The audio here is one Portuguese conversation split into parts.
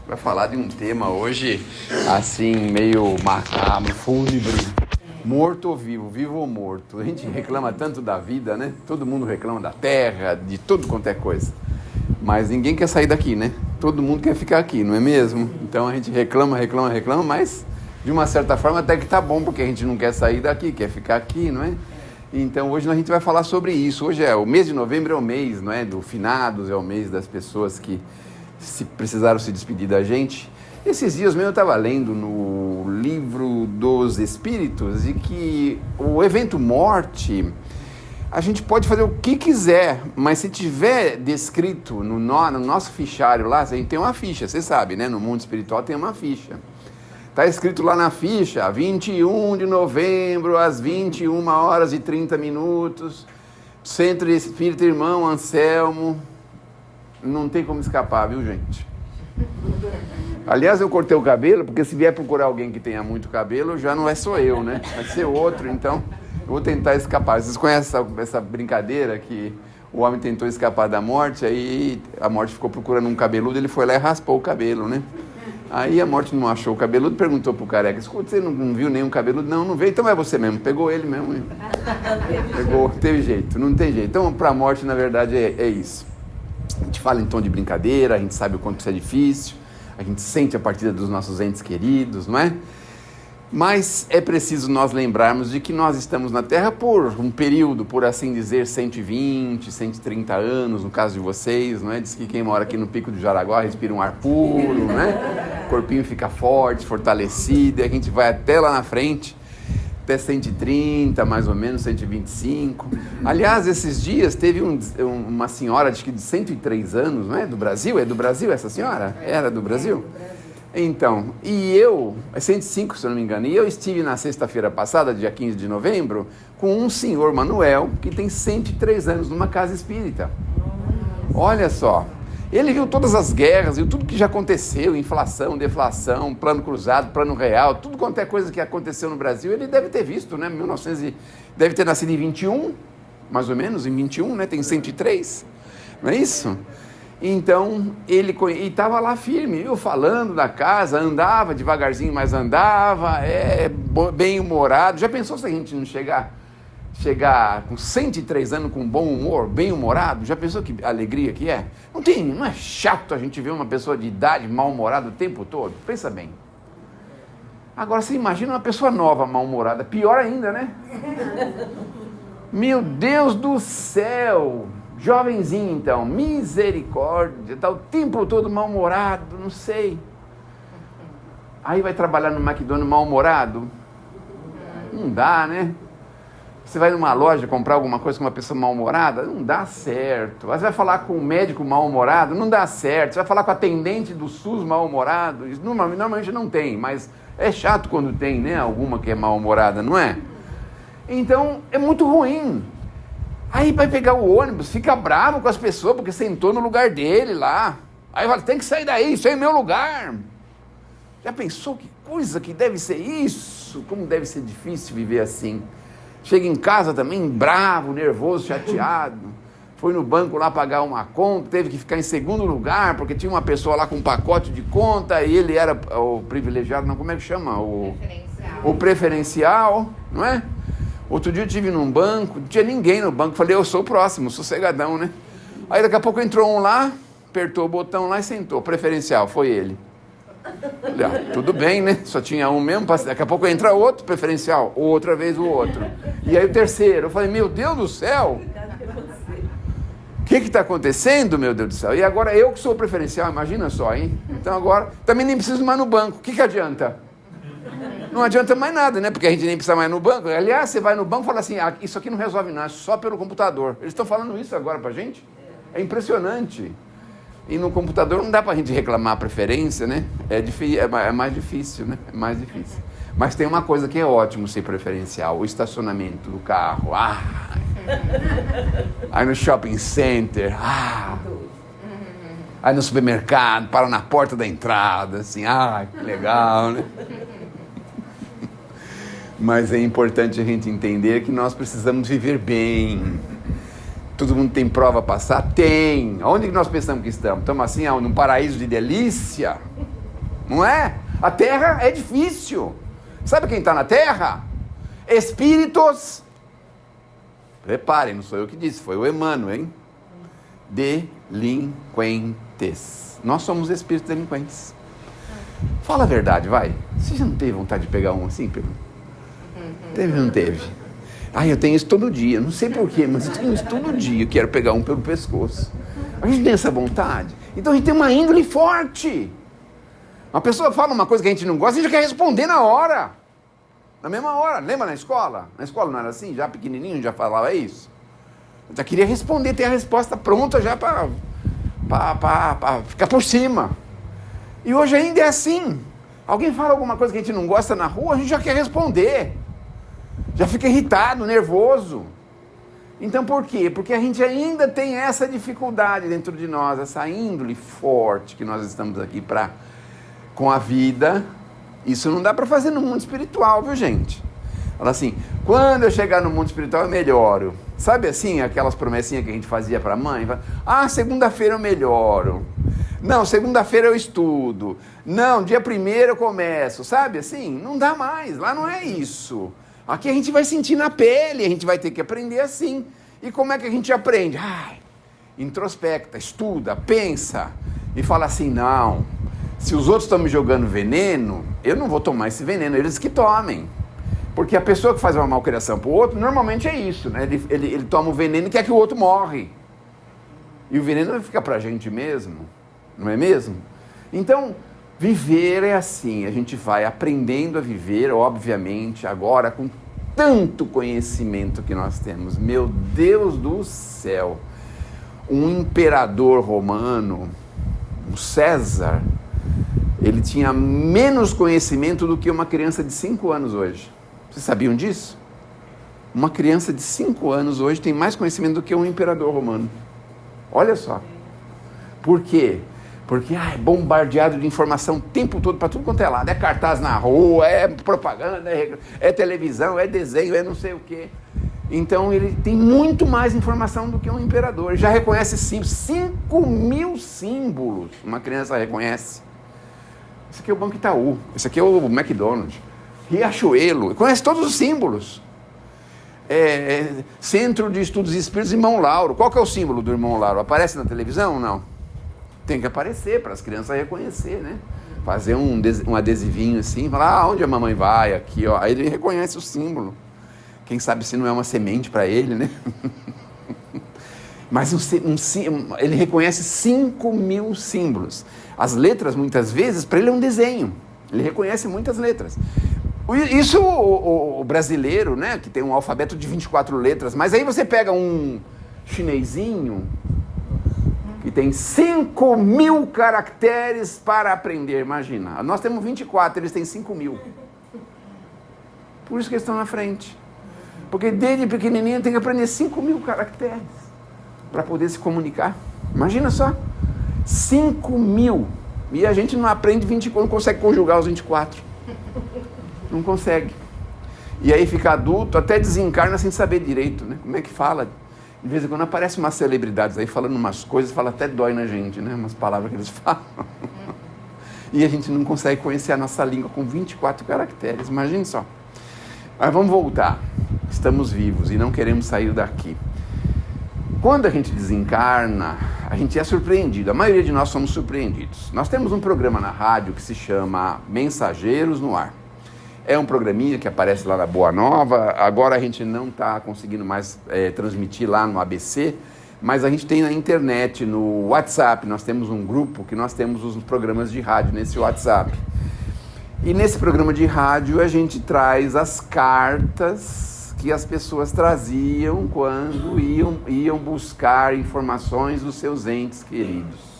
Vai falar de um tema hoje, assim, meio macabro, fúnebre. Morto ou vivo, vivo ou morto. A gente reclama tanto da vida, né? Todo mundo reclama da terra, de tudo quanto é coisa. Mas ninguém quer sair daqui, né? Todo mundo quer ficar aqui, não é mesmo? Então a gente reclama, mas de uma certa forma até que tá bom, porque a gente não quer sair daqui, quer ficar aqui, não é? Então hoje a gente vai falar sobre isso. Hoje o mês de novembro é o mês, não é? Do finados, é o mês das pessoas que precisaram se despedir da gente. Esses dias mesmo eu estava lendo no livro dos Espíritos e que o evento morte, a gente pode fazer o que quiser, mas se tiver descrito no nosso fichário lá, a gente tem uma ficha, você sabe, né? No mundo espiritual tem uma ficha. Está escrito lá na ficha, 21 de novembro, às 21 horas e 30 minutos, Centro Espírita Irmão Anselmo. Não tem como escapar, viu, gente? Aliás, eu cortei o cabelo, porque se vier procurar alguém que tenha muito cabelo, já não sou eu, né? Vai ser outro, então eu vou tentar escapar. Vocês conhecem essa brincadeira que o homem tentou escapar da morte, aí a morte ficou procurando um cabeludo, ele foi lá e raspou o cabelo, né? Aí a morte não achou o cabeludo, perguntou pro careca: escuta, você não viu nenhum cabeludo? Não veio, então é você mesmo. Pegou ele mesmo. Pegou, teve jeito, não tem jeito. Então, pra morte, na verdade, é isso. A gente fala em tom de brincadeira, a gente sabe o quanto isso é difícil, a gente sente a partida dos nossos entes queridos, não é? Mas é preciso nós lembrarmos de que nós estamos na Terra por um período, por assim dizer, 120, 130 anos, no caso de vocês, não é? Diz que quem mora aqui no Pico do Jaraguá respira um ar puro, né? O corpinho fica forte, fortalecido, e a gente vai até lá na frente, até 130, mais ou menos, 125. Aliás, esses dias teve uma senhora, acho que de 103 anos, não é? Do Brasil? É do Brasil essa senhora? Era do Brasil? Então, é 105 se eu não me engano, e eu estive na sexta-feira passada, dia 15 de novembro, com um senhor Manuel, que tem 103 anos, numa casa espírita. Olha só, ele viu todas as guerras, viu tudo que já aconteceu, inflação, deflação, plano cruzado, plano real, tudo quanto é coisa que aconteceu no Brasil, ele deve ter visto, né? Deve ter nascido em 21, mais ou menos, em 21, né? Tem 103, não é isso? Então, ele estava lá firme, viu? Falando da casa, andava devagarzinho, mas andava, bem-humorado. Já pensou se a gente não chegar com 103 anos com bom humor, bem-humorado? Já pensou que alegria que é? Não é chato a gente ver uma pessoa de idade mal-humorada o tempo todo? Pensa bem. Agora, você imagina uma pessoa nova mal-humorada, pior ainda, né? Meu Deus do céu! Jovenzinho, então, misericórdia, está o tempo todo mal-humorado, não sei. Aí vai trabalhar no McDonald's mal-humorado? Não dá, né? Você vai numa loja comprar alguma coisa com uma pessoa mal-humorada? Não dá certo. Você vai falar com um médico mal-humorado? Não dá certo. Você vai falar com a atendente do SUS mal-humorado? Normalmente não tem, mas é chato quando tem, né? Alguma que é mal-humorada, não é? Então, é muito ruim. Aí vai pegar o ônibus, fica bravo com as pessoas porque sentou no lugar dele lá. Aí fala: tem que sair daí, isso é meu lugar. Já pensou que coisa que deve ser isso? Como deve ser difícil viver assim. Chega em casa também bravo, nervoso, chateado. Foi no banco lá pagar uma conta, teve que ficar em segundo lugar porque tinha uma pessoa lá com um pacote de conta e ele era o privilegiado, não, como é que chama? O preferencial, não é? Outro dia eu estive num banco, não tinha ninguém no banco, falei: eu sou o próximo, sossegadão, né? Aí daqui a pouco entrou um lá, apertou o botão lá e sentou, preferencial, foi ele. Falei: tudo bem, né? Só tinha um mesmo, daqui a pouco entra outro, preferencial, outra vez o outro. E aí o terceiro, eu falei: meu Deus do céu! O que está acontecendo, meu Deus do céu? E agora eu que sou o preferencial, imagina só, hein? Então agora, também nem preciso mais no banco, o que adianta? Não adianta mais nada, né? Porque a gente nem precisa mais no banco. Aliás, você vai no banco e fala assim: isso aqui não resolve nada, só pelo computador. Eles estão falando isso agora pra gente. É impressionante. E no computador não dá pra gente reclamar a preferência, né? É mais difícil, né? É mais difícil. Mas tem uma coisa que é ótimo ser preferencial: o estacionamento do carro. Aí no shopping center. Aí no supermercado, para na porta da entrada, assim, que legal, né? Mas é importante a gente entender que nós precisamos viver bem. Todo mundo tem prova a passar? Tem. Onde que nós pensamos que estamos? Estamos assim, num paraíso de delícia? não é? A terra é difícil. Sabe quem está na terra? Espíritos. Reparem, não sou eu que disse, foi o Emmanuel, hein? Delinquentes. Nós somos espíritos delinquentes. Fala a verdade, vai. Você já não teve vontade de pegar um assim, Pedro? Teve ou não teve? Eu tenho isso todo dia. Não sei porquê, mas eu tenho isso todo dia. Eu quero pegar um pelo pescoço. A gente tem essa vontade. Então a gente tem uma índole forte. Uma pessoa fala uma coisa que a gente não gosta, a gente já quer responder na hora. Na mesma hora. Lembra na escola? Na escola não era assim? Já pequenininho já falava isso? Eu já queria responder, ter a resposta pronta já para ficar por cima. E hoje ainda é assim. Alguém fala alguma coisa que a gente não gosta na rua, a gente já quer responder. Já fica irritado, nervoso. Então por quê? Porque a gente ainda tem essa dificuldade dentro de nós, essa índole forte que nós estamos aqui com a vida. Isso não dá para fazer no mundo espiritual, viu, gente? Fala assim, quando eu chegar no mundo espiritual eu melhoro. Sabe assim, aquelas promessinhas que a gente fazia para a mãe? Segunda-feira eu melhoro. Não, segunda-feira eu estudo. Não, dia 1º eu começo. Sabe assim? Não dá mais, lá não é isso. Aqui a gente vai sentir na pele, a gente vai ter que aprender assim. E como é que a gente aprende? Introspecta, estuda, pensa e fala assim, não, se os outros estão me jogando veneno, eu não vou tomar esse veneno, eles que tomem. Porque a pessoa que faz uma malcriação para o outro, normalmente é isso, né? Ele toma o veneno e quer que o outro morre. E o veneno fica para a gente mesmo, não é mesmo? Então, viver é assim, a gente vai aprendendo a viver, obviamente, agora com tanto conhecimento que nós temos. Meu Deus do céu! Um imperador romano, o César, ele tinha menos conhecimento do que uma criança de 5 anos hoje. Vocês sabiam disso? Uma criança de 5 anos hoje tem mais conhecimento do que um imperador romano. Olha só. Por quê? Porque é bombardeado de informação o tempo todo, para tudo quanto é lado. É cartaz na rua, é propaganda, é televisão, é desenho, é não sei o quê. Então ele tem muito mais informação do que um imperador. Já reconhece 5.000 símbolos. Uma criança reconhece. Esse aqui é o Banco Itaú, esse aqui é o McDonald's, Riachuelo, conhece todos os símbolos. Centro de Estudos Espíritos Irmão Lauro. Qual que é o símbolo do Irmão Lauro? Aparece na televisão ou não? Tem que aparecer para as crianças reconhecer, né? Fazer um adesivinho assim, falar, onde a mamãe vai, aqui, ó. Aí ele reconhece o símbolo. Quem sabe se não é uma semente para ele, né? Mas ele reconhece 5.000 símbolos. As letras, muitas vezes, para ele é um desenho. Ele reconhece muitas letras. Isso o brasileiro, né, que tem um alfabeto de 24 letras, mas aí você pega um chinesinho que tem 5.000 caracteres para aprender, imagina. Nós temos 24, eles têm 5.000. Por isso que eles estão na frente. Porque desde pequenininho tem que aprender 5.000 caracteres para poder se comunicar. Imagina só, 5.000. E a gente não aprende 24, não consegue conjugar os 24. Não consegue. E aí fica adulto, até desencarna sem saber direito, né? Como é que fala? De vez em quando aparecem umas celebridades aí falando umas coisas, fala até dói na gente, né? Umas palavras que eles falam. E a gente não consegue conhecer a nossa língua com 24 caracteres. Imagine só. Mas vamos voltar. Estamos vivos e não queremos sair daqui. Quando a gente desencarna, a gente é surpreendido. A maioria de nós somos surpreendidos. Nós temos um programa na rádio que se chama Mensageiros no Ar. É um programinha que aparece lá na Boa Nova. Agora a gente não está conseguindo mais transmitir lá no ABC, mas a gente tem na internet, no WhatsApp. Nós temos um grupo que nós temos os programas de rádio nesse WhatsApp. E nesse programa de rádio a gente traz as cartas que as pessoas traziam quando iam buscar informações dos seus entes queridos.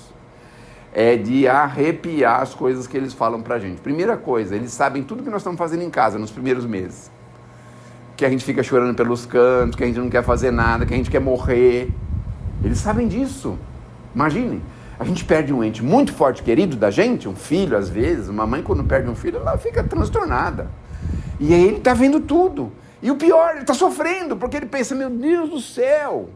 É de arrepiar as coisas que eles falam pra gente. Primeira coisa, eles sabem tudo que nós estamos fazendo em casa nos primeiros meses. Que a gente fica chorando pelos cantos, que a gente não quer fazer nada, que a gente quer morrer. Eles sabem disso. Imaginem, a gente perde um ente muito forte, querido da gente, um filho às vezes, uma mãe quando perde um filho, ela fica transtornada. E aí ele está vendo tudo. E o pior, ele está sofrendo, porque ele pensa, meu Deus do céu.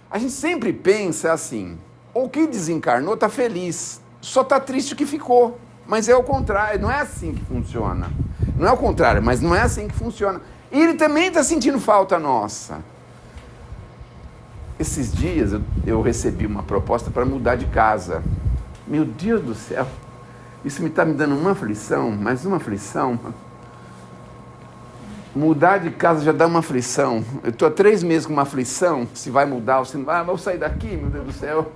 A gente sempre pensa assim, o que desencarnou está feliz, só está triste o que ficou. Mas é o contrário, não é assim que funciona. Não é o contrário, mas não é assim que funciona. E ele também está sentindo falta nossa. Esses dias eu recebi uma proposta para mudar de casa. Meu Deus do céu, isso está me dando uma aflição, mais uma aflição. Mudar de casa já dá uma aflição. Eu estou há 3 meses com uma aflição, se vai mudar ou se não vai. Vou sair daqui, meu Deus do céu.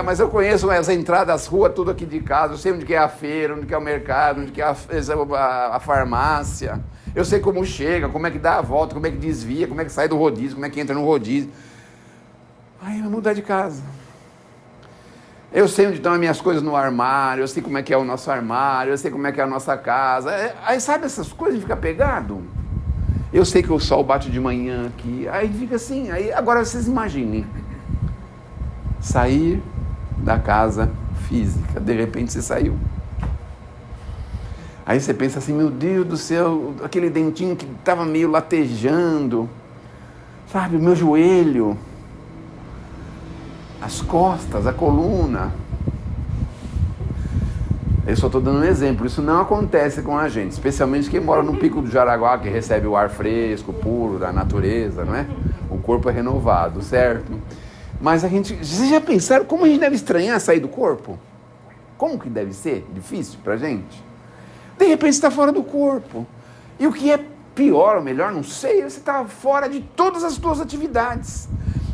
Mas eu conheço as entradas, as ruas, tudo aqui de casa. Eu sei onde que é a feira, onde que é o mercado, onde que é a farmácia. Eu sei como chega, como é que dá a volta, como é que desvia, como é que sai do rodízio, como é que entra no rodízio. Aí vai mudar de casa. Eu sei onde estão as minhas coisas no armário, eu sei como é que é o nosso armário, eu sei como é que é a nossa casa. Aí sabe essas coisas, fica pegado. Eu sei que o sol bate de manhã aqui, aí fica assim. Aí, agora vocês imaginem, sair da casa física, de repente você saiu. Aí você pensa assim, meu Deus do céu, aquele dentinho que estava meio latejando, sabe, o meu joelho, as costas, a coluna. Eu só estou dando um exemplo, isso não acontece com a gente, especialmente quem mora no Pico do Jaraguá, que recebe o ar fresco, puro, da natureza, não é? O corpo é renovado, certo? Mas vocês já pensaram como a gente deve estranhar sair do corpo? Como que deve ser? Difícil pra gente? De repente você está fora do corpo. E o que é pior ou melhor, não sei, você está fora de todas as suas atividades.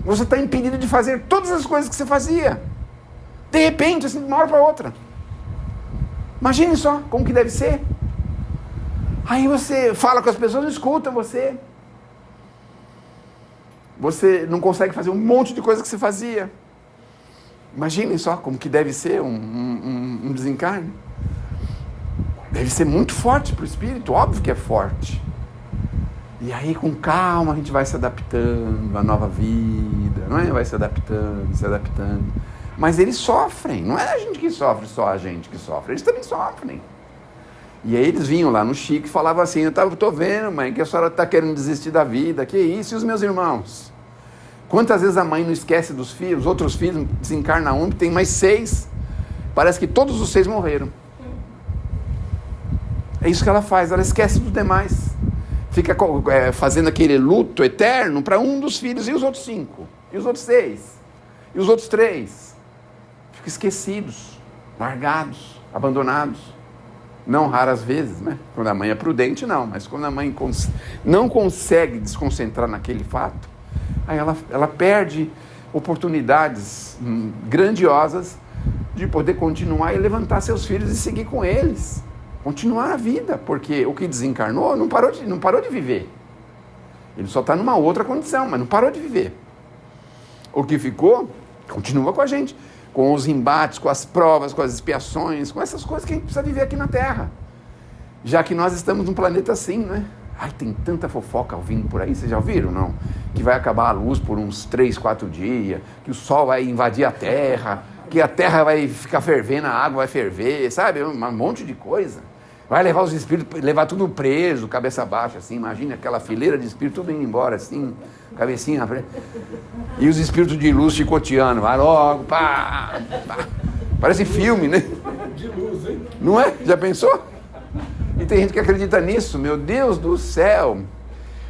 Você está impedido de fazer todas as coisas que você fazia. De repente, assim, de uma hora para outra. Imagine só como que deve ser. Aí você fala com as pessoas, não escutam você. Você não consegue fazer um monte de coisa que você fazia. Imaginem só como que deve ser um desencarne. Deve ser muito forte para o espírito, óbvio que é forte. E aí com calma a gente vai se adaptando à nova vida, não é? Vai se adaptando, se adaptando. Mas eles sofrem, não é a gente que sofre, só a gente que sofre, eles também sofrem. E aí eles vinham lá no Chico e falavam assim, eu tô vendo, mãe, que a senhora está querendo desistir da vida, que isso, e os meus irmãos? Quantas vezes a mãe não esquece dos filhos, os outros filhos desencarnam um, tem mais 6, parece que todos os 6 morreram. É isso que ela faz, ela esquece dos demais. Fica fazendo aquele luto eterno para um dos filhos, e os outros 5, e os outros 6, e os outros 3. Ficam esquecidos, largados, abandonados. Não raras vezes, né? Quando a mãe é prudente, não. Mas quando a mãe não consegue desconcentrar naquele fato, aí ela perde oportunidades grandiosas de poder continuar e levantar seus filhos e seguir com eles. Continuar a vida, porque o que desencarnou não parou de viver. Ele só está numa outra condição, mas não parou de viver. O que ficou, continua com a gente. Com os embates, com as provas, com as expiações, com essas coisas que a gente precisa viver aqui na Terra. Já que nós estamos num planeta assim, né? Ai, tem tanta fofoca vindo por aí, vocês já ouviram, não? Que vai acabar a luz por uns 3, 4 dias, que o sol vai invadir a Terra, que a Terra vai ficar fervendo, a água vai ferver, sabe? Um monte de coisa. Vai levar os espíritos, levar tudo preso, cabeça baixa, assim, imagina aquela fileira de espíritos tudo indo embora, assim, cabecinha na frente. E os espíritos de luz chicoteando, vai logo, pá, pá. Parece filme, né? De luz, hein? Não é? Já pensou? E tem gente que acredita nisso, meu Deus do céu.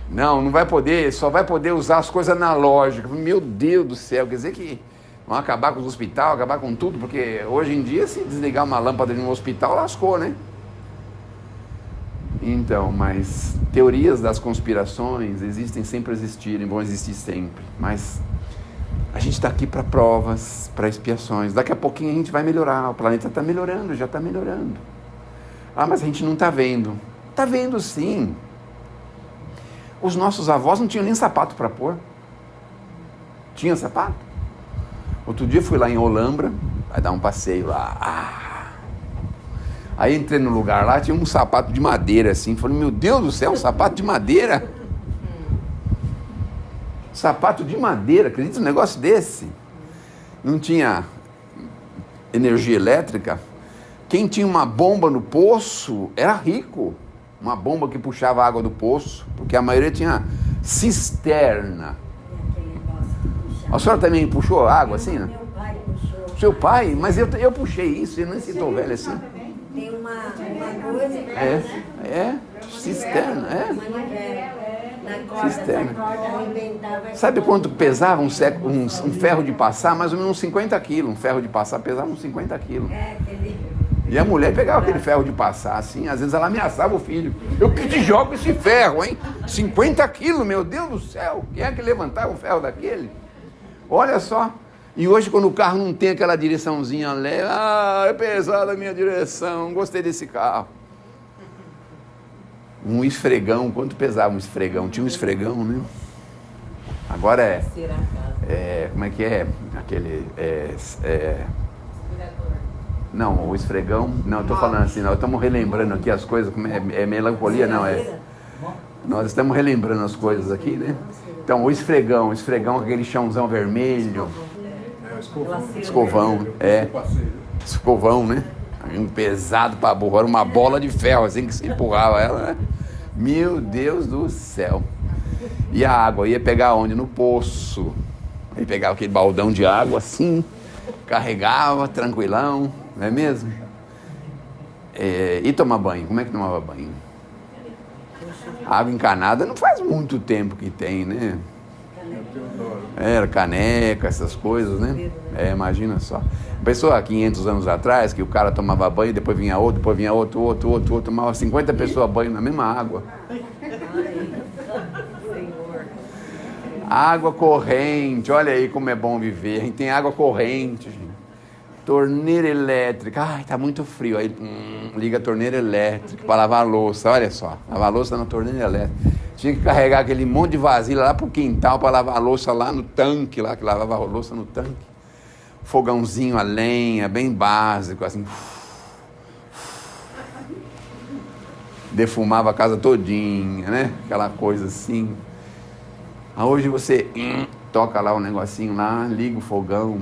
Não vai poder, só vai poder usar as coisas analógicas. Meu Deus do céu, quer dizer que vão acabar com os hospitais, acabar com tudo, porque hoje em dia, se desligar uma lâmpada de um hospital, lascou, né? Então, mas teorias das conspirações existem, sempre existirem, vão existir sempre. Mas a gente está aqui para provas, para expiações. Daqui a pouquinho a gente vai melhorar, o planeta está melhorando, já está melhorando. Ah, mas a gente não está vendo. Está vendo sim. Os nossos avós não tinham nem sapato para pôr. Tinha sapato? Outro dia fui lá em Olambra, vai dar um passeio lá. Aí entrei no lugar lá, tinha um sapato de madeira assim. Falei, meu Deus do céu, um sapato de madeira? Sapato de madeira, acredita num negócio desse? Não tinha energia elétrica. Quem tinha uma bomba no poço era rico. Uma bomba que puxava a água do poço, porque a maioria tinha cisterna. A senhora também puxou água assim, né? Meu pai puxou Seu pai? Mas eu puxei isso, ele nem se tô velho assim. Tem uma coisa... Cisterna, Na cisterna. corda, Sabe quanto pesava um ferro de passar? Mais ou menos uns 50 quilos. Um ferro de passar pesava uns 50 quilos. E a mulher pegava aquele ferro de passar, assim, às vezes ela ameaçava o filho. Eu que te jogo esse ferro, hein? 50 quilos, meu Deus do céu. Quem é que levantava um ferro daquele? Olha só. E hoje, quando o carro não tem aquela direçãozinha leve, é pesada a minha direção, gostei desse carro. Um esfregão, quanto pesava um esfregão? Tinha um esfregão, né? Agora como é que é? Aquele... Não, o esfregão... Não, eu tô falando assim, nós estamos relembrando aqui as coisas, como é melancolia, não, Nós estamos relembrando as coisas aqui, né? Então, o esfregão, aquele chãozão vermelho... Escovão, escovão, né? Um pesado pra burro, era uma bola de ferro assim que se empurrava ela, né? Meu Deus do céu. E a água ia pegar onde? No poço. Aí pegava aquele baldão de água assim, carregava, tranquilão, não é mesmo? E tomar banho, como é que tomava banho? Água encanada não faz muito tempo que tem, né? Era caneca, essas coisas, né? Imagina só. Pessoa há 500 anos atrás, que o cara tomava banho, depois vinha outro, tomava 50 pessoas banho na mesma água. Água corrente, olha aí como é bom viver. A gente tem água corrente, gente. Torneira elétrica, tá muito frio. Aí liga a torneira elétrica para lavar a louça, olha só. Lavar a louça na torneira elétrica. Tinha que carregar aquele monte de vasilha lá pro quintal para lavar a louça lá no tanque, lá que lavava a louça no tanque. Fogãozinho a lenha, bem básico, assim. Defumava a casa todinha, né? Aquela coisa assim. Hoje você toca lá um negocinho lá, liga o fogão.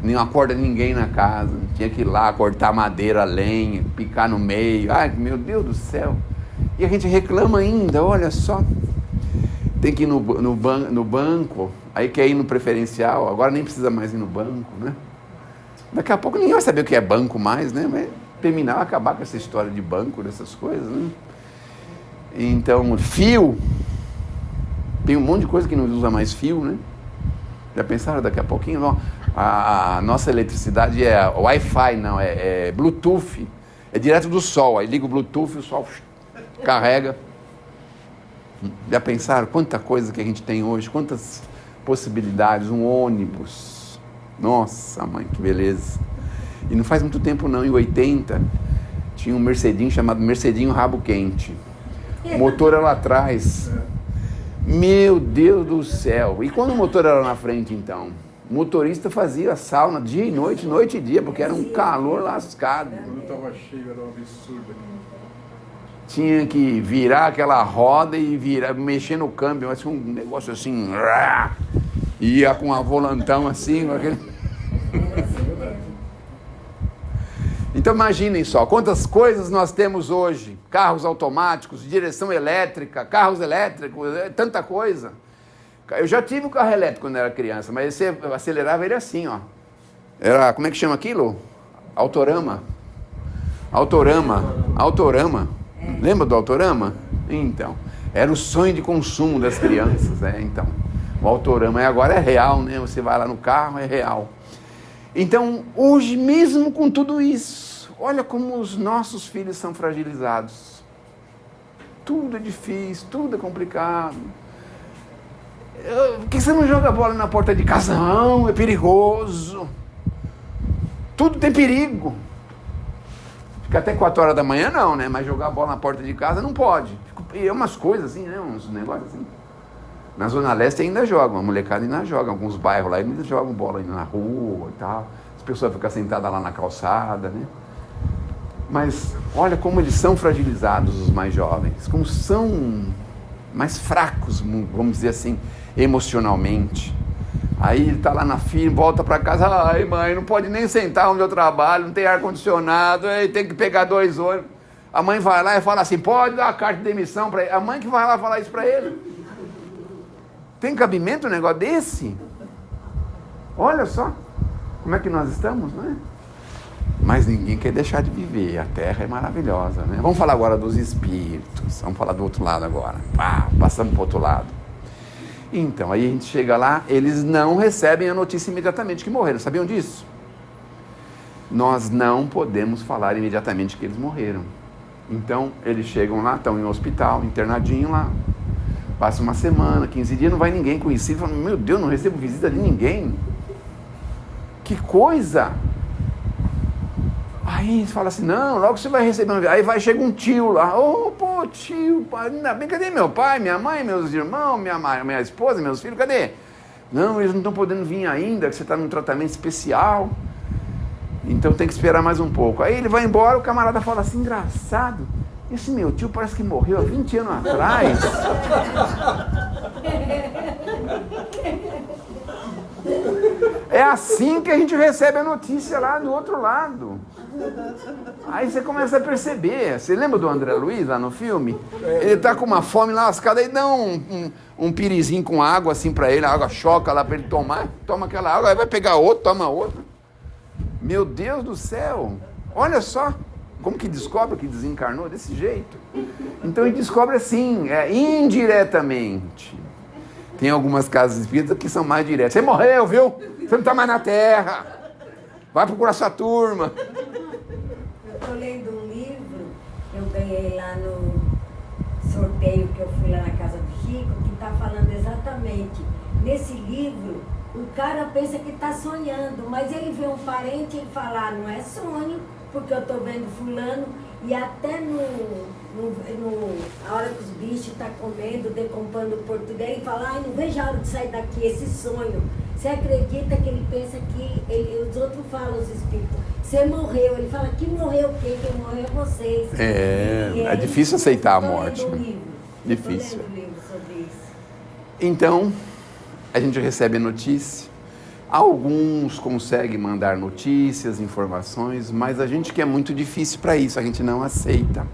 Não acorda ninguém na casa. Tinha que ir lá cortar madeira, a lenha, picar no meio. Ai, meu Deus do céu. E a gente reclama ainda, olha só. Tem que ir no banco, aí quer ir no preferencial, agora nem precisa mais ir no banco, né? Daqui a pouco ninguém vai saber o que é banco mais, né? Vai terminar, acabar com essa história de banco, dessas coisas, né? Então, fio. Tem um monte de coisa que não usa mais fio, né? Já pensaram daqui a pouquinho? Não, a nossa eletricidade é Wi-Fi, não, é Bluetooth. É direto do sol, aí liga o Bluetooth e o sol carrega. Já pensaram quanta coisa que a gente tem hoje, quantas possibilidades, um ônibus. Nossa, mãe, que beleza. E não faz muito tempo não, em 80, tinha um Mercedinho chamado Mercedinho Rabo Quente. O motor era lá atrás. Meu Deus do céu. E quando o motor era na frente, então? O motorista fazia sauna dia e noite, noite e dia, porque era um calor lascado. Quando estava cheio, era um absurdo. Tinha que virar aquela roda e mexer no câmbio, mas um negócio assim, ia com a volantão assim, com aquele... Então imaginem só, quantas coisas nós temos hoje, carros automáticos, direção elétrica, carros elétricos, tanta coisa. Eu já tive um carro elétrico quando era criança, mas você acelerava ele assim, ó. Era, como é que chama aquilo? Autorama. Lembra do Autorama? Então, era o sonho de consumo das crianças, então. O Autorama agora é real, né? Você vai lá no carro, é real. Então, hoje mesmo com tudo isso, olha como os nossos filhos são fragilizados. Tudo é difícil, tudo é complicado. Por que você não joga bola na porta de casa? Não, é perigoso. Tudo tem perigo. Fica até 4 horas da manhã não, né? Mas jogar bola na porta de casa não pode. E é umas coisas assim, né? Uns negócios assim. Na Zona Leste ainda jogam, a molecada ainda joga. Alguns bairros lá ainda jogam bola ainda na rua e tal. As pessoas ficam sentadas lá na calçada, né? Mas olha como eles são fragilizados, os mais jovens. Como são mais fracos, vamos dizer assim, emocionalmente. Aí ele está lá na firma, volta para casa, ai mãe, não pode nem sentar onde eu trabalho, não tem ar-condicionado, aí tem que pegar 2 ônibus. A mãe vai lá e fala assim, pode dar a carta de demissão para ele. A mãe que vai lá falar isso para ele. Tem cabimento um negócio desse? Olha só. Como é que nós estamos, né? Mas ninguém quer deixar de viver. A terra é maravilhosa, né? Vamos falar agora dos espíritos. Vamos falar do outro lado agora. Passamos para o outro lado. Então, aí a gente chega lá, eles não recebem a notícia imediatamente que morreram. Sabiam disso? Nós não podemos falar imediatamente que eles morreram. Então, eles chegam lá, estão em um hospital, internadinho lá. Passa uma semana, 15 dias, não vai ninguém conhecido. Fala, meu Deus, não recebo visita de ninguém. Que coisa! Aí fala assim, não, logo você vai receber uma visita. Aí chega um tio lá, pô, tio, pai, ainda bem, cadê meu pai, minha mãe, meus irmãos, minha esposa, meus filhos, cadê? Não, eles não estão podendo vir ainda, que você está num tratamento especial. Então tem que esperar mais um pouco. Aí ele vai embora, o camarada fala assim, engraçado, esse meu tio parece que morreu há 20 anos atrás. É assim que a gente recebe a notícia lá do outro lado. Aí você começa a perceber. Você lembra do André Luiz lá no filme? Ele tá com uma fome lascada, aí dá um pirizinho com água assim pra ele, a água choca lá pra ele tomar, toma aquela água, aí vai pegar outro, toma outro. Meu Deus do céu! Olha só como que descobre que desencarnou desse jeito. Então ele descobre assim, indiretamente. Tem algumas casas espíritas que são mais diretas. Você morreu, viu? Você não está mais na Terra. Vai procurar sua turma. Eu estou lendo um livro que eu ganhei lá no sorteio que eu fui lá na casa do Chico, que está falando exatamente. Nesse livro, o cara pensa que está sonhando, mas ele vê um parente e fala, não é sonho, porque eu estou vendo fulano, e até a hora que os bichos estão comendo, decompondo o português, ele fala, não vejo a hora de sair daqui, esse sonho. Você acredita que ele pensa que os outros falam, os espíritos, você morreu, ele fala, que morreu o quê? Quem morreu é vocês. É difícil aceitar a morte. Difícil. Estou lendo um livro sobre isso. Então, a gente recebe a notícia. Alguns conseguem mandar notícias, informações, mas a gente que é muito difícil para isso, a gente não aceita.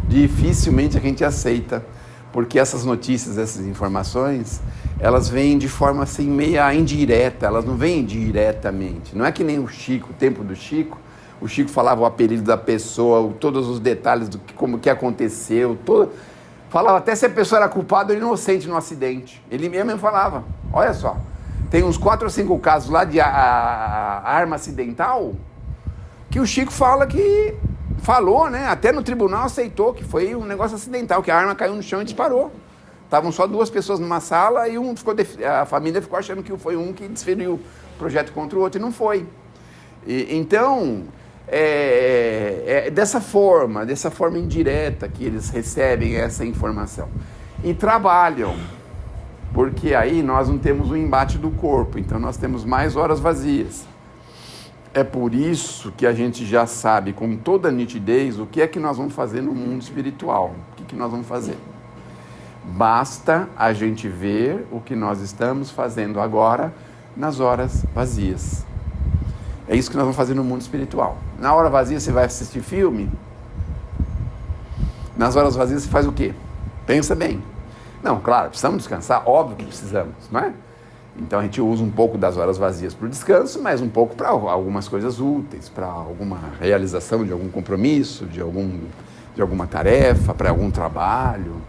Dificilmente a gente aceita, porque essas notícias, essas informações, elas vêm de forma assim meia indireta, elas não vêm diretamente. Não é que nem o Chico, o tempo do Chico, o Chico falava o apelido da pessoa, todos os detalhes do que aconteceu, falava até se a pessoa era culpada ou inocente no acidente. Ele mesmo falava, olha só. Tem uns 4 ou 5 casos lá de arma acidental que o Chico falou, né? Até no tribunal aceitou que foi um negócio acidental, que a arma caiu no chão e disparou. Estavam só 2 pessoas numa sala e a família ficou achando que foi um que desferiu o projeto contra o outro e não foi. Então, dessa forma indireta que eles recebem essa informação. E trabalham. Porque aí nós não temos o embate do corpo, então nós temos mais horas vazias. É por isso que a gente já sabe com toda nitidez o que é que nós vamos fazer no mundo espiritual. O que nós vamos fazer? Basta a gente ver o que nós estamos fazendo agora nas horas vazias. É isso que nós vamos fazer no mundo espiritual. Na hora vazia você vai assistir filme? Nas horas vazias você faz o quê? Pensa bem. Não, claro, precisamos descansar, óbvio que precisamos, não é? Então a gente usa um pouco das horas vazias para o descanso, mas um pouco para algumas coisas úteis, para alguma realização de algum compromisso, de alguma tarefa, para algum trabalho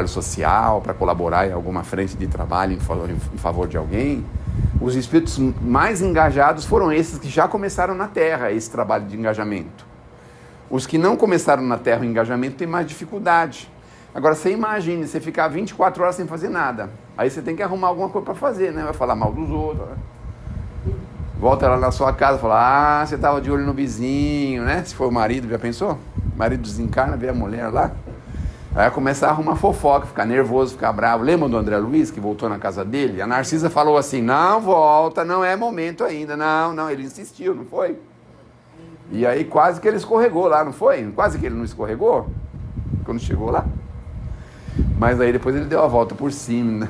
social, para colaborar em alguma frente de trabalho em favor de alguém. Os espíritos mais engajados foram esses que já começaram na Terra esse trabalho de engajamento. Os que não começaram na Terra o engajamento têm mais dificuldade. Agora, você imagine, você ficar 24 horas sem fazer nada. Aí você tem que arrumar alguma coisa para fazer, né? Vai falar mal dos outros. Né? Volta lá na sua casa e fala, você estava de olho no vizinho, né? Se for o marido, já pensou? O marido desencarna, vê a mulher lá. Aí vai começar a arrumar fofoca, ficar nervoso, ficar bravo. Lembra do André Luiz, que voltou na casa dele? A Narcisa falou assim, não volta, não é momento ainda. Não, ele insistiu, não foi? E aí quase que ele escorregou lá, não foi? Quase que ele não escorregou? Quando chegou lá. Mas aí depois ele deu a volta por cima, né?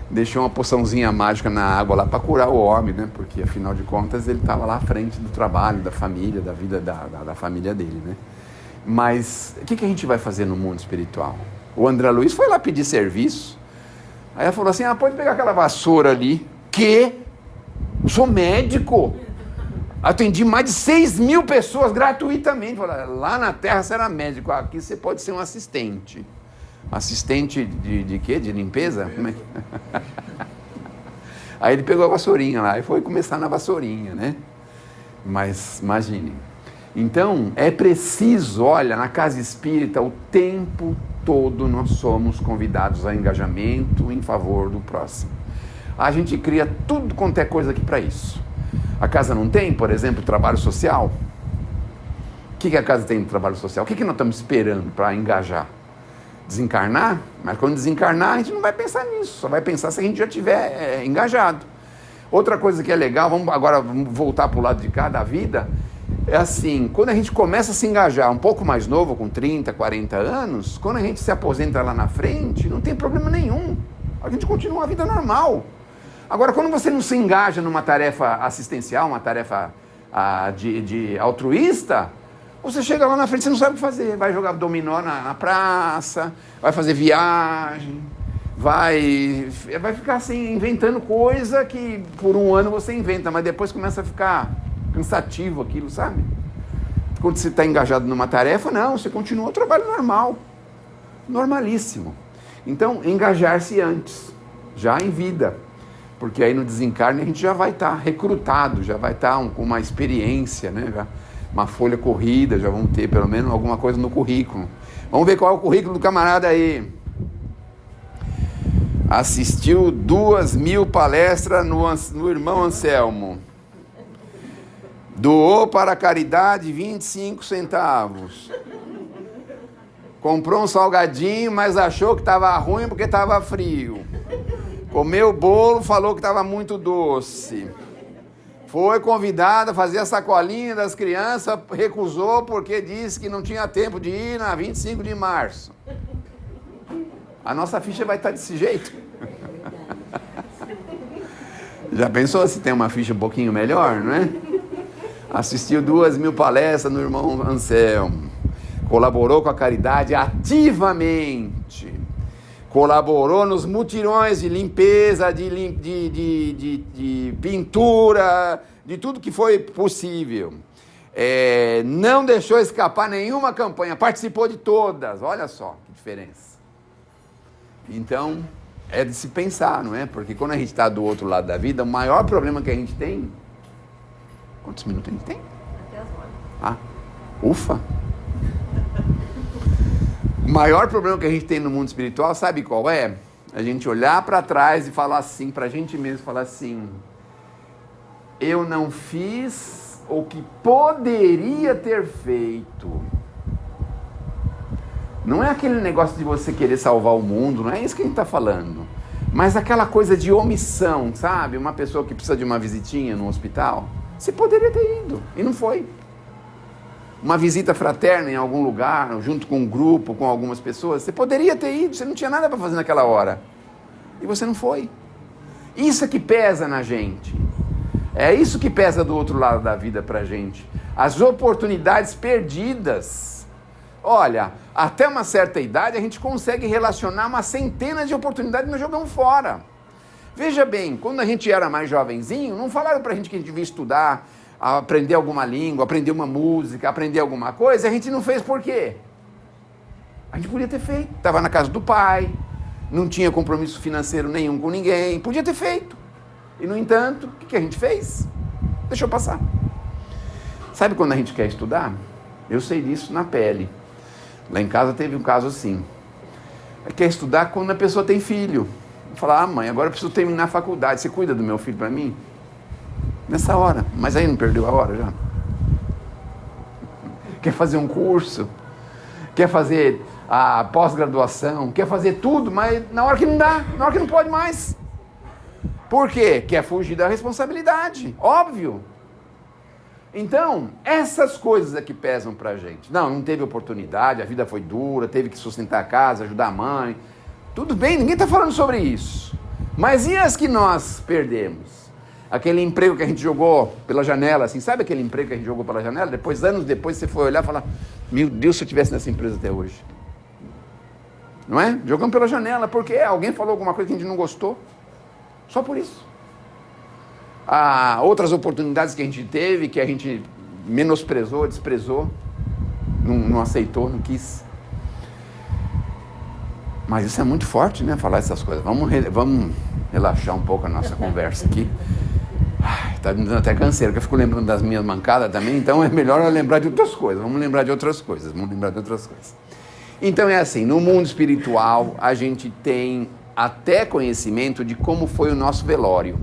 Deixou uma poçãozinha mágica na água lá para curar o homem, né? Porque afinal de contas ele estava lá à frente do trabalho, da família, da vida da família dele, né? Mas o que a gente vai fazer no mundo espiritual? O André Luiz foi lá pedir serviço. Aí ela falou assim, pode pegar aquela vassoura ali. Que? Sou médico. Atendi mais de 6.000 pessoas gratuitamente. Lá na Terra você era médico, aqui você pode ser um assistente. Assistente de quê? De limpeza? Como é? Aí ele pegou a vassourinha lá e foi começar na vassourinha, né? Mas imagine. Então, é preciso, olha, na casa espírita, o tempo todo nós somos convidados a engajamento em favor do próximo. A gente cria tudo quanto é coisa aqui para isso. A casa não tem, por exemplo, trabalho social? O que a casa tem de trabalho social? O que nós estamos esperando para engajar? Desencarnar? Mas quando desencarnar, a gente não vai pensar nisso, só vai pensar se a gente já estiver engajado. Outra coisa que é legal, vamos voltar para o lado de cá da vida, é assim, quando a gente começa a se engajar um pouco mais novo, com 30, 40 anos, quando a gente se aposenta lá na frente, não tem problema nenhum. A gente continua a vida normal. Agora, quando você não se engaja numa tarefa assistencial, uma tarefa de altruísta, você chega lá na frente e você não sabe o que fazer. Vai jogar dominó na praça, vai fazer viagem, vai ficar assim, inventando coisa que por um ano você inventa, mas depois começa a ficar cansativo aquilo, sabe? Quando você está engajado numa tarefa, não, você continua o trabalho normal, normalíssimo. Então, engajar-se antes, já em vida, porque aí no desencarne a gente já vai estar recrutado, já vai estar com uma experiência, né? Já, uma folha corrida, já vão ter pelo menos alguma coisa no currículo. Vamos ver qual é o currículo do camarada aí. Assistiu 2.000 palestras no irmão Anselmo. Doou para a caridade 25 centavos. Comprou um salgadinho, mas achou que estava ruim porque estava frio. Comeu o bolo, falou que estava muito doce. Foi convidado a fazer a sacolinha das crianças, recusou porque disse que não tinha tempo de ir na 25 de março. A nossa ficha vai estar desse jeito. Já pensou se tem uma ficha um pouquinho melhor, não é? Assistiu 2.000 palestras no irmão Anselmo. Colaborou com a caridade ativamente. Colaborou nos mutirões de limpeza, de pintura, de tudo que foi possível. Não deixou escapar nenhuma campanha, participou de todas. Olha só que diferença. Então, é de se pensar, não é? Porque quando a gente está do outro lado da vida, o maior problema que a gente tem... Quantos minutos a gente tem? Até as 9. Ah, ufa! O maior problema que a gente tem no mundo espiritual, sabe qual é? A gente olhar para trás e falar assim, para a gente mesmo, falar assim: eu não fiz o que poderia ter feito. Não é aquele negócio de você querer salvar o mundo, não é isso que a gente está falando. Mas aquela coisa de omissão, sabe? Uma pessoa que precisa de uma visitinha no hospital, você poderia ter ido e não foi. Uma visita fraterna em algum lugar, junto com um grupo, com algumas pessoas, você poderia ter ido, você não tinha nada para fazer naquela hora. E você não foi. Isso é que pesa na gente. É isso que pesa do outro lado da vida pra gente. As oportunidades perdidas. Olha, até uma certa idade a gente consegue relacionar uma centena de oportunidades e nós jogamos fora. Veja bem, quando a gente era mais jovenzinho, não falaram pra gente que a gente devia estudar, aprender alguma língua, aprender uma música, aprender alguma coisa, a gente não fez por quê? A gente podia ter feito, estava na casa do pai, não tinha compromisso financeiro nenhum com ninguém, podia ter feito. E no entanto, o que a gente fez? Deixou passar. Sabe quando a gente quer estudar? Eu sei disso na pele. Lá em casa teve um caso assim. Quer estudar quando a pessoa tem filho. Falar: mãe, agora eu preciso terminar a faculdade, você cuida do meu filho para mim? Nessa hora, mas aí não perdeu a hora já? Quer fazer um curso, quer fazer a pós-graduação, quer fazer tudo, mas na hora que não dá, na hora que não pode mais. Por quê? Quer fugir da responsabilidade, óbvio. Então, essas coisas é que pesam pra gente. Não teve oportunidade, a vida foi dura, teve que sustentar a casa, ajudar a mãe. Tudo bem, ninguém está falando sobre isso. Mas e as que nós perdemos? Aquele emprego que a gente jogou pela janela, assim, sabe aquele emprego que a gente jogou pela janela? Depois, anos depois, você foi olhar e falar: meu Deus, se eu estivesse nessa empresa até hoje. Não é? Jogamos pela janela, porque alguém falou alguma coisa que a gente não gostou. Só por isso. outras oportunidades que a gente teve, que a gente menosprezou, desprezou, não aceitou, não quis. Mas isso é muito forte, né? Falar essas coisas. Vamos relaxar um pouco a nossa conversa aqui. Tá me dando até canseira, que eu fico lembrando das minhas mancadas também, então é melhor eu lembrar de outras coisas. Vamos lembrar de outras coisas. Então é assim, no mundo espiritual, a gente tem até conhecimento de como foi o nosso velório.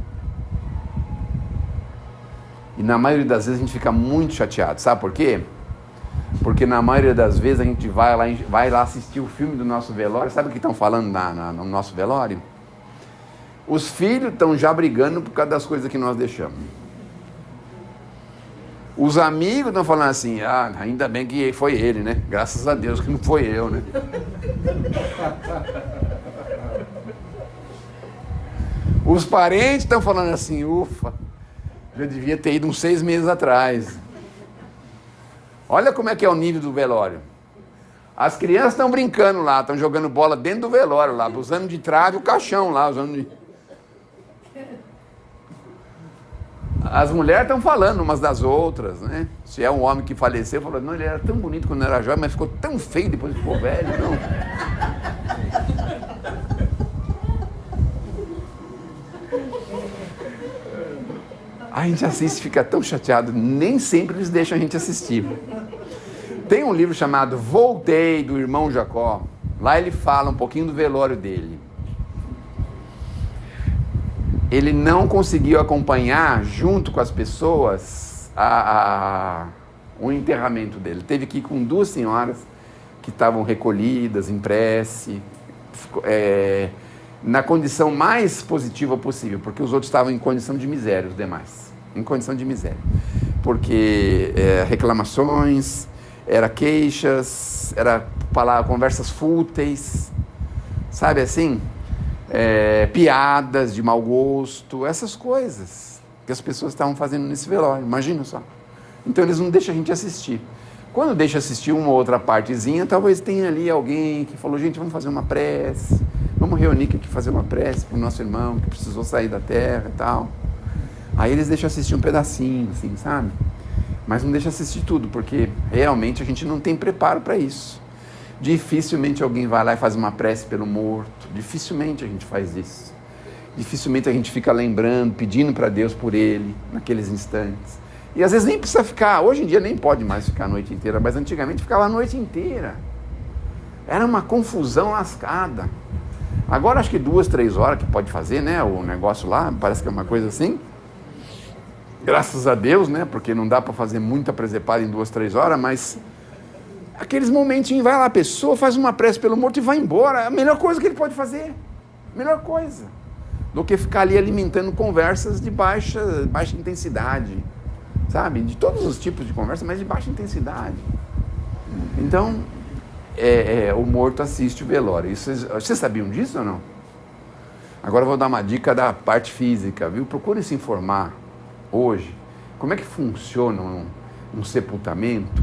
E na maioria das vezes a gente fica muito chateado. Sabe por quê? Porque na maioria das vezes a gente vai lá assistir o filme do nosso velório. Sabe o que estão falando no nosso velório? Os filhos estão já brigando por causa das coisas que nós deixamos. Os amigos estão falando assim, ainda bem que foi ele, né? Graças a Deus que não foi eu, né? Os parentes estão falando assim, ufa, eu devia ter ido uns 6 meses atrás. Olha como é que é o nível do velório. As crianças estão brincando lá, estão jogando bola dentro do velório lá, usando de trave o caixão lá, As mulheres estão falando umas das outras, né? Se é um homem que faleceu, falou, não, ele era tão bonito quando era jovem, mas ficou tão feio depois que ficou velho, não. A gente assiste e fica tão chateado, nem sempre eles deixam a gente assistir. Tem um livro chamado Voltei, do irmão Jacó. Lá ele fala um pouquinho do velório dele. Ele não conseguiu acompanhar, junto com as pessoas, o enterramento dele. Teve que ir com 2 senhoras que estavam recolhidas, em prece, na condição mais positiva possível, porque os outros estavam em condição de miséria, os demais. Em condição de miséria. Porque reclamações, era queixas, era conversas fúteis, sabe assim? Piadas de mau gosto, essas coisas que as pessoas estavam fazendo nesse velório, imagina só. Então eles não deixam a gente assistir. Quando deixa assistir uma ou outra partezinha, talvez tenha ali alguém que falou, gente, vamos fazer uma prece, vamos reunir aqui fazer uma prece para o nosso irmão que precisou sair da terra e tal. Aí eles deixam assistir um pedacinho, assim, sabe? Mas não deixa assistir tudo, porque realmente a gente não tem preparo para isso. Dificilmente alguém vai lá e faz uma prece pelo morto. Dificilmente a gente faz isso. Dificilmente a gente fica lembrando, pedindo para Deus por ele, naqueles instantes. E às vezes nem precisa ficar, hoje em dia nem pode mais ficar a noite inteira, mas antigamente ficava a noite inteira. Era uma confusão lascada. Agora acho que 2, 3 horas que pode fazer, né? O negócio lá, parece que é uma coisa assim. Graças a Deus, né? Porque não dá para fazer muita presepada em 2, 3 horas, mas aqueles momentinhos, vai lá a pessoa, faz uma prece pelo morto e vai embora. É a melhor coisa que ele pode fazer. Melhor coisa. Do que ficar ali alimentando conversas de baixa intensidade. Sabe? De todos os tipos de conversa, mas de baixa intensidade. Então, o morto assiste o velório. Vocês sabiam disso ou não? Agora eu vou dar uma dica da parte física, viu? Procure se informar hoje. Como é que funciona um sepultamento?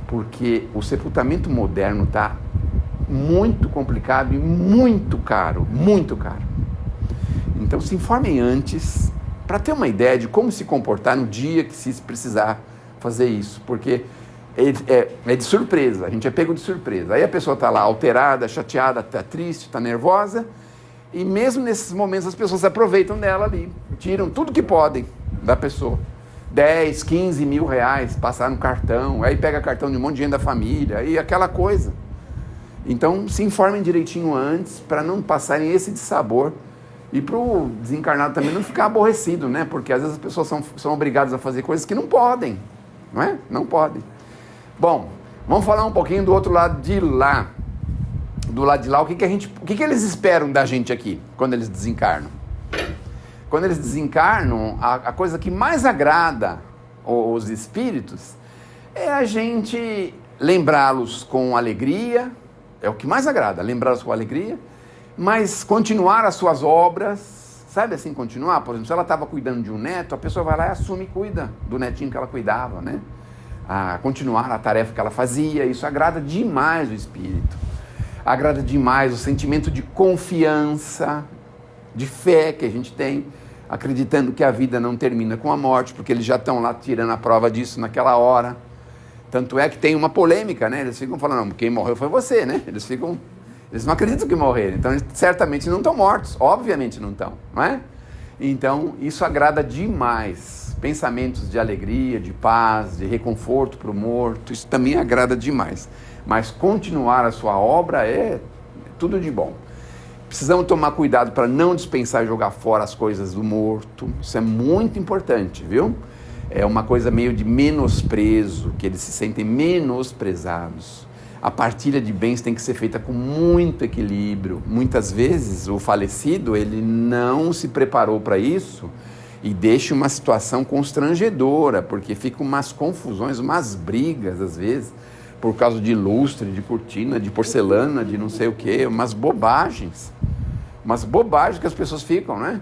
Porque o sepultamento moderno está muito complicado e muito caro, muito caro. Então se informem antes, para ter uma ideia de como se comportar no dia que se precisar fazer isso, porque é de surpresa, a gente é pego de surpresa. Aí a pessoa está lá alterada, chateada, está triste, está nervosa, e mesmo nesses momentos as pessoas se aproveitam dela ali, tiram tudo que podem da pessoa. 10, 15 mil reais, passar no cartão, aí pega cartão de um monte de gente da família, aí aquela coisa. Então se informem direitinho antes, para não passarem esse dissabor, e para o desencarnado também não ficar aborrecido, né? Porque às vezes as pessoas são obrigadas a fazer coisas que não podem, não é? Não podem. Bom, vamos falar um pouquinho do outro lado de lá. Do lado de lá, o que eles esperam da gente aqui, quando eles desencarnam? Quando eles desencarnam, a coisa que mais agrada os espíritos é a gente lembrá-los com alegria, é o que mais agrada, lembrá-los com alegria, mas continuar as suas obras, sabe assim, continuar? Por exemplo, se ela estava cuidando de um neto, a pessoa vai lá e assume e cuida do netinho que ela cuidava, né? Continuar a tarefa que ela fazia, isso agrada demais o espírito. Agrada demais o sentimento de confiança, de fé que a gente tem. acreditando que a vida não termina com a morte, porque eles já estão lá tirando a prova disso naquela hora. Tanto é que tem uma polêmica, né? Eles ficam falando, não, quem morreu foi você, né? Eles não acreditam que morreram, então eles certamente não estão mortos, obviamente não estão, não é? Então, isso agrada demais. Pensamentos de alegria, de paz, de reconforto para o morto, isso também agrada demais. Mas continuar a sua obra é tudo de bom. Precisamos tomar cuidado para não dispensar e jogar fora as coisas do morto. Isso é muito importante, viu? É uma coisa meio de menosprezo, que eles se sentem menosprezados. A partilha de bens tem que ser feita com muito equilíbrio. Muitas vezes o falecido, ele não se preparou para isso e deixa uma situação constrangedora, porque ficam umas confusões, umas brigas às vezes, por causa de lustre, de cortina, de porcelana, de não sei o quê, umas bobagens que as pessoas ficam, né?